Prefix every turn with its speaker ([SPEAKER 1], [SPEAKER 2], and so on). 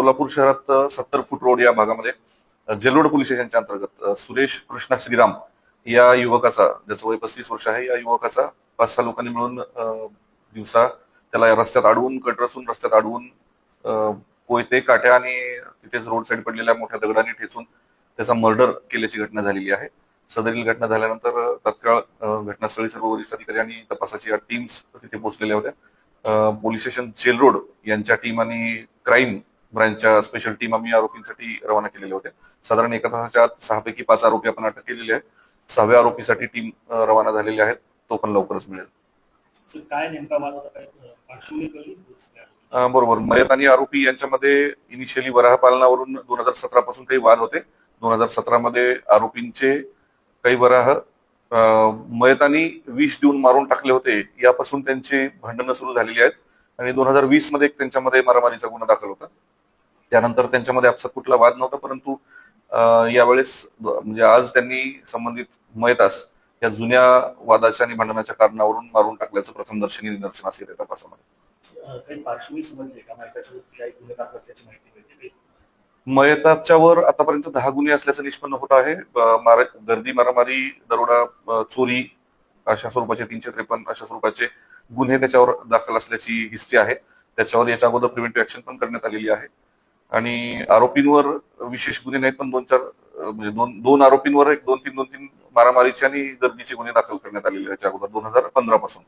[SPEAKER 1] सोलापूर शहरात 70 फूट रोड या भागामध्ये जेलोड पोलीस स्टेशनच्या अंतर्गत सुरेश कृष्णा श्रीराम या युवकाचा, ज्याचं वय 35 वर्ष आहे, या युवकाचा 5-6 लोकांनी मिळून दिवसा त्याला रस्त्यात अडवून, कट रचून रस्त्यात अडवून कोयते, काट्या आणि तिथेच रोड साईड पडलेल्या मोठ्या दगडांनी ठेचून त्याचा मर्डर केल्याची घटना झालेली आहे. सदरील घटना झाल्यानंतर तत्काळ घटनास्थळी सर्व वरिष्ठ अधिकारी आणि तपासाची टीम्स तिथे पोहोचलेल्या होत्या. पोलीस स्टेशन जेल रोड यांच्या टीम आणि क्राईम ब्रांचच्या स्पेशल टीम आम्ही आरोपींसाठी रवाना केलेल्या होत्या. साधारण एका तासाच्या आत 6 पैकी 5 आरोपी आपण अटक केलेले आहेत. 6व्या आरोपीसाठी टीम रवाना झालेली आहे, तो पण लवकरच मिळेल.
[SPEAKER 2] काय नेमका वाद होता, काय पार्श्वभूमी कळली?
[SPEAKER 1] बरोबर. मयत आणि आरोपी यांच्यामध्ये इनिशियली वराह पालनावरून 2017 पासून काही वाद होते. 2017 मध्ये आरोपींचे काही वराह मयतांनी विष देऊन मारून टाकले होते, यापासून त्यांची भांडणं सुरू झालेली आहेत. आणि 2020 मध्ये त्यांच्यामध्ये मारामारीचा गुन्हा दाखल होता. त्यानंतर त्यांच्यामध्ये आपसात कुठला वाद नव्हता, परंतु यावेळेस म्हणजे आज त्यांनी संबंधित मयतास या जुन्या वादाच्या आणि भांडणाच्या कारणावरून मारून टाकल्याचं प्रथमदर्शनी निदर्शनास येते तपासामध्ये.
[SPEAKER 2] काही पार्श्वभूमी समजली का? काही गुन्हे दाखल असल्याची माहिती मिळते?
[SPEAKER 1] मयताच्या वर आतापर्यंत 10 गुन्हे असल्याचं निष्पन्न होत आहे. गर्दी, मारामारी, दरोडा, चोरी अशा स्वरूपाचे 353 अशा स्वरूपाचे गुन्हे त्याच्यावर दाखल असल्याची हिस्ट्री आहे. त्याच्यावर याच्या अगोदर प्रिव्हेंटिव्ह ऍक्शन पण करण्यात आलेली आहे. आणि आरोपींवर विशेष गुन्हे नाहीत, पण 2-4 म्हणजे दोन आरोपींवर 2-3 मारामारीचे आणि गर्दीचे गुन्हे दाखल करण्यात आलेले त्याच्या अगोदर 2015 पासून.